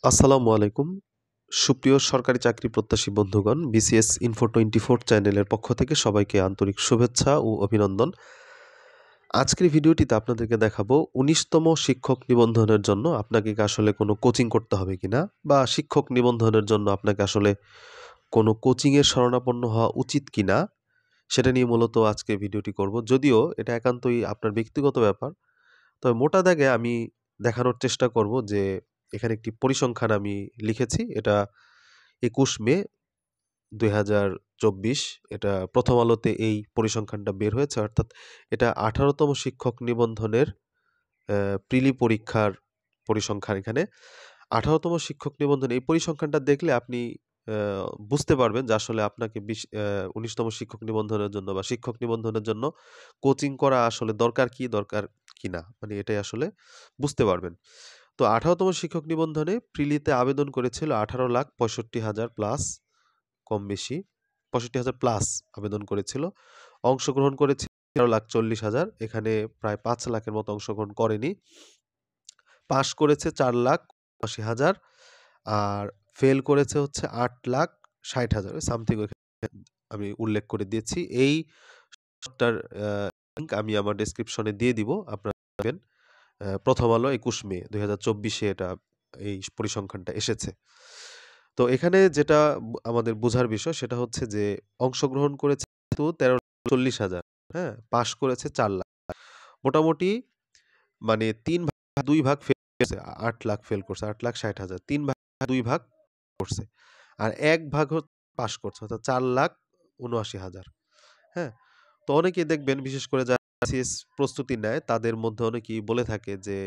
আসসালামু আলাইকুম। সুপ্রিয় সরকারি চাকরি প্রত্যাশী বন্ধুগণ, বিসিএস ইনফো 24 চ্যানেলের পক্ষ থেকে সবাইকে আন্তরিক শুভেচ্ছা ও অভিনন্দন। আজকের ভিডিওটিতে আপনাদেরকে দেখাবো ১৯তম শিক্ষক নিবন্ধনের জন্য আপনাকে কি আসলে কোনো কোচিং করতে হবে কিনা, বা শিক্ষক নিবন্ধনের জন্য আপনাকে আসলে কোনো কোচিংয়ের শরণাপন্ন হওয়া উচিত কিনা, সেটা নিয়ে মূলত আজকে ভিডিওটি করব। যদিও এটা একান্তই আপনার ব্যক্তিগত ব্যাপার। তবে মোটা দাগে আমি দেখানোর চেষ্টা করব যে এখানে একটি পরিসংখ্যান আমি লিখেছি। এটা ২১ মে ২০২৪, এটা প্রথম আলোতে এই পরিসংখ্যানটা বের হয়েছে। অর্থাৎ এটা ১৮তম শিক্ষক নিবন্ধনের প্রিলি পরীক্ষার পরিসংখ্যান এখানে। ১৮তম শিক্ষক নিবন্ধন এই পরিসংখ্যানটা দেখলে আপনি আ বুঝতে পারবেন যে আসলে আপনাকে ১৯তম শিক্ষক নিবন্ধনের জন্য বা শিক্ষক নিবন্ধনের জন্য কোচিং করা আসলে দরকার কিনা। মানে এটাই আসলে বুঝতে পারবেন। তো ১৮তম শিক্ষক নিবন্ধনে প্রিলিতে আবেদন করেছিল ১৮,৬৫,০০০ প্লাস, কম বেশি ৬৫,০০০ প্লাস আবেদন করেছিল। অংশগ্রহণ করেছে ১৩,৪০,০০০। এখানে প্রায় ৫ লাখের মতো অংশগ্রহণ করেনি। পাস করেছে ৪,৭৯,০০০ আর ফেল করেছে হচ্ছে ৮,৬০,০০০ সামথিং, আমি উল্লেখ করে দিয়েছি। এই টার লিংক আমি আমার ডেসক্রিপশনে দিয়ে দিব। আপনারা পাবেন। প্রথম আলো ২১ মে ২০২৪ এটা এই পরিসংখ্যানটা এসেছে। তো এখানে যেটা আমাদের বোঝার বিষয় সেটা হচ্ছে যে অংশগ্রহণ করেছে কিন্তু ১৩,৪০,০০০, হ্যাঁ? পাস করেছে ৪,০০,০০০। মোটামুটি মানে ৩ ভাগ ২ ভাগ ফেল করছে। ৮,০০,০০০ ফেল করছে। ৮,৬০,০০০। ৩ ভাগ ২ ভাগ করছে। আর ১ ভাগ পাস করছে। অর্থাৎ ৪,৭৯,০০০। হ্যাঁ? তো অনেকেই দেখবেন, বিশেষ করে যারা বিসিএস প্রস্তুতি নেয় তাদের মধ্যে অনেকেই বলে থাকে যে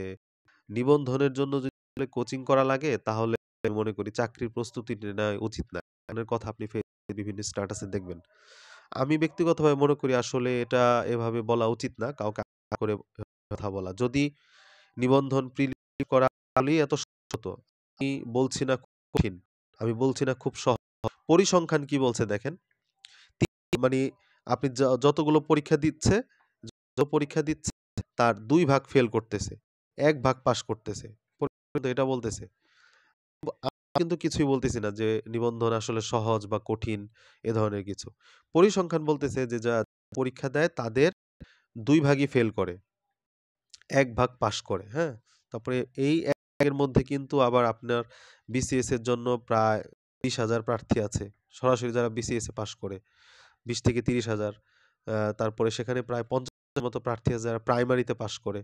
নিবন্ধনের জন্য যদি কোচিং করা লাগে তাহলে আমি মনে করি চাকরির প্রস্তুতি নেওয়া উচিত না। এর কথা আপনি বিভিন্ন স্ট্যাটাসে দেখবেন। আমি ব্যক্তিগতভাবে মনে করি আসলে এটা এভাবে বলা উচিত না, কাউকে করে কথা বলা। যদি নিবন্ধন প্রিলি করা তাহলেই এত সহজ হতো। আমি বলছি না খুব কঠিন। আমি বলছি না খুব সহজ। পরিসংখ্যান কি বলছে দেখেন। মানে আপনি যতগুলো পরীক্ষা দিচ্ছে, পরীক্ষা দিচ্ছে তার ২ ভাগ ফেল করতেছে। ১ ভাগ পাস করতেছে। পরিসংখ্যান তো এটা বলতেছে। আমি কিন্তু কিছুই বলতেছি না যে নিবন্ধন আসলে সহজ বা কঠিন, এ ধরনের কিছু। পরিসংখ্যান বলতেছে যে যারা পরীক্ষা দেয় তাদের ২ ভাগই ফেল করে। ১ ভাগ পাস করে, হ্যাঁ? তারপরে এই ১ ভাগের মধ্যে কিন্তু আবার আপনার বিসিএস এর জন্য প্রায় ৩০,০০০ প্রার্থী আছে। সরাসরি যারা বিসিএস এ পাস করে। ২০ থেকে ৩০,০০০। তারপরে সেখানে প্রায় ৫০,০০০ মতো প্রার্থী আছে যারা প্রাইমারিতে পাস করে।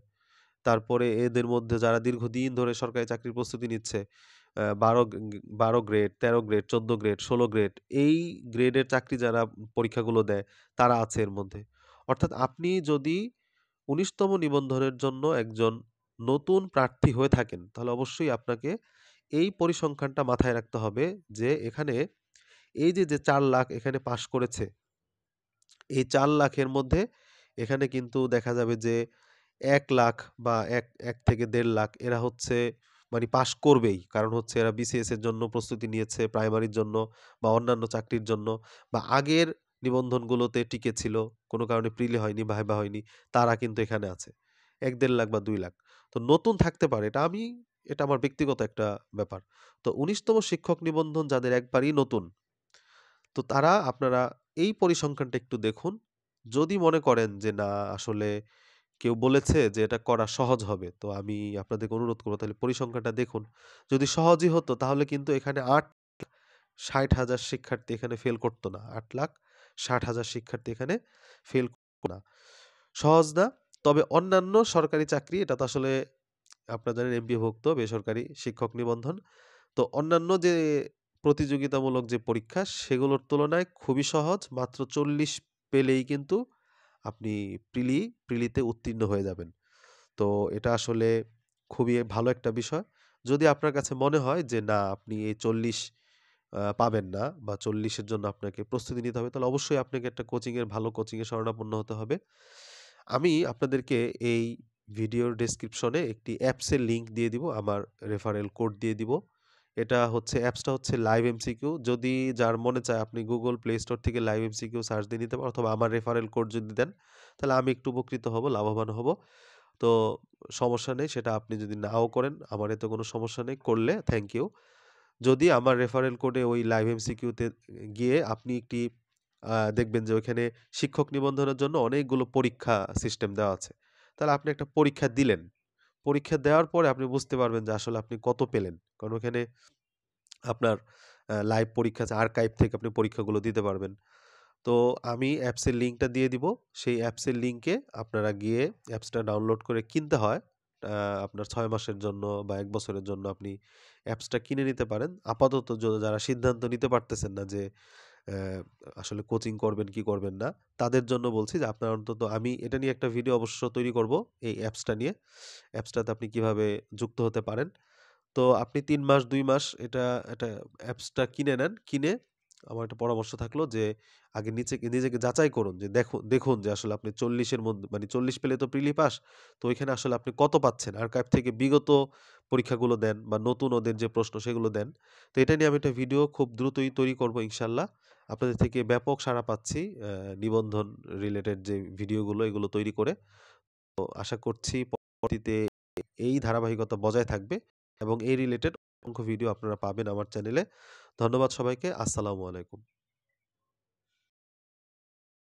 তারপরে এদের মধ্যে যারা দীর্ঘদিন ধরে সরকারি চাকরির প্রস্তুতি নিচ্ছে, ১২ গ্রেড, ১৩ গ্রেড, ১৪ গ্রেড, ১৬ গ্রেড, এই গ্রেডের চাকরি যারা পরীক্ষাগুলো দেয় তারা আছে এর মধ্যে। অর্থাৎ আপনি যদি ১৯তম নিবন্ধনের জন্য একজন নতুন প্রার্থী হয়ে থাকেন, তাহলে অবশ্যই আপনাকে এই পরিসংখ্যানটা মাথায় রাখতে হবে যে এখানে এই যে ৪,০০,০০০ এখানে পাস করেছে, এই ৪,০০,০০০ এর মধ্যে এখানে কিন্তু দেখা যাবে যে ১,০০,০০০ বা ১ থেকে ১,৫০,০০০ এরা হচ্ছে মানে পাস করবেই। কারণ হচ্ছে এরা বিসিএস এর জন্য প্রস্তুতি নিয়েছে, প্রাইমারির জন্য বা অন্যান্য চাকরির জন্য, বা আগের নিবন্ধনগুলোতে টিকে ছিল। কোনো কারণে প্রিলি হয়নি, ভাইবা হয়নি। তারা কিন্তু এখানে আছে। ১,৫০,০০০ বা ২,০০,০০০। তো নতুন থাকতে পারে। এটা আমার ব্যক্তিগত একটা ব্যাপার। তো ১৯তম শিক্ষক নিবন্ধন যাদের একবারই নতুন, তো তারা আপনারা এই পরিসংখ্যানটা একটু দেখুন। যদি মনে করেন যে না আসলে কেউ বলেছে যে এটা করা সহজ হবে, তো আমি আপনাদেরকে অনুরোধ করব তাহলে পরিসংখ্যানটা দেখুন। যদি সহজই হতো তাহলে কিন্তু এখানে ৮,৬০,০০০ শিক্ষার্থী এখানে ফেল করত না। ৮,৬০,০০০ শিক্ষার্থী এখানে ফেল করত না। সহজ না। তবে অন্যান্য সরকারি চাকরি, এটা তো আসলে আপনারা জানেন এমপিওভুক্ত বেসরকারি শিক্ষক নিবন্ধন। তো অন্যান্য যে প্রতিযোগিতামূলক যে পরীক্ষা সেগুলোর তুলনায় খুবই সহজ। মাত্র ৪০ পেলেই কিন্তু আপনি প্রিলিতে উত্তীর্ণ হয়ে যাবেন। তো এটা আসলে খুবই ভালো একটা বিষয়। যদি আপনার কাছে মনে হয় যে না আপনি এই ৪০ পাবেন না বা ৪০ এর জন্য আপনাকে প্রস্তুতি নিতে হবে, তাহলে অবশ্যই আপনাকে একটা ভালো কোচিং এর শরণাপন্ন হতে হবে। আমি আপনাদেরকে এই ভিডিওর ডেসক্রিপশনে একটি অ্যাপসের লিংক দিয়ে দিব, আমার রেফারেল কোড দিয়ে দিব। এটা হচ্ছে, অ্যাপসটা হচ্ছে লাইভ এমসিকিউ। যদি যার মনে চায় আপনি Google Play Store থেকে লাইভ এমসিকিউ সার্চ দিয়ে নিতে পারেন, অথবা আমার রেফারেল কোড যদি দেন তাহলে আমি একটু উপকৃত হব, লাভবান হব। তো সমস্যা নেই, সেটা আপনি যদি নাও করেন আমার এতে কোনো সমস্যা নেই। করলে থ্যাংক ইউ। যদি আমার রেফারেল কোডে ওই লাইভ এমসিকিউতে গিয়ে আপনি একটি দেখবেন যে ওইখানে শিক্ষক নিবন্ধনের জন্য অনেকগুলো পরীক্ষা সিস্টেম দেওয়া আছে। তাহলে আপনি একটা পরীক্ষা দিলেন। পরীক্ষা দেওয়ার পরে আপনি বুঝতে পারবেন যে আসলে আপনি কত পেলেন। কারণ ওখানে আপনার লাইভ পরীক্ষা আছে, আর্কাইভ থেকে আপনি পরীক্ষাগুলো দিতে পারবেন। তো আমি অ্যাপসের লিঙ্কটা দিয়ে দিব। সেই অ্যাপসের লিঙ্কে আপনারা গিয়ে অ্যাপসটা ডাউনলোড করে কিনতে হয়। আ আপনার ৬ মাসের জন্য বা ১ বছরের জন্য আপনি অ্যাপসটা কিনে নিতে পারেন। আপাতত যারা সিদ্ধান্ত নিতে পারতেছেন না যে আসলে কোচিং করবেন কি করবেন না, তাদের জন্য বলছি যে আপনারা অন্তত, আমি এটা নিয়ে একটা ভিডিও অবশ্য তৈরি করব এই অ্যাপসটা নিয়ে। অ্যাপসটাতে আপনি কিভাবে যুক্ত হতে পারেন। তো আপনি ৩ মাস ২ মাস এটা অ্যাপসটা কিনে নেন। কিনে আমার একটা পরামর্শ থাকলো যে আগে নিজেকে যাচাই করুন যে দেখুন যে আসলে আপনি ৪০ এর মধ্যে, মানে ৪০ পেলে তো প্রিলি পাস। তো ওইখানে আসলে আপনি কত পাচ্ছেন? আর্কাইভ থেকে বিগত পরীক্ষাগুলো দেন বা নতুন ওদের যে প্রশ্ন সেগুলো দেন। তো এটা নিয়ে আমি একটা ভিডিও খুব দ্রুতই তৈরি করব ইনশাআল্লাহ। আপনাদের থেকে ব্যাপক সাড়া পাচ্ছি নিবন্ধন রিলেটেড যে ভিডিওগুলো এগুলো তৈরি করে। তো আশা করছি পরবর্তীতে এই ধারাবাহিকতা বজায় থাকবে এবং এই রিলেটেড অসংখ্য ভিডিও আপনারা পাবেন আমার চ্যানেলে। ধন্যবাদ সবাইকে। আসসালামু আলাইকুম।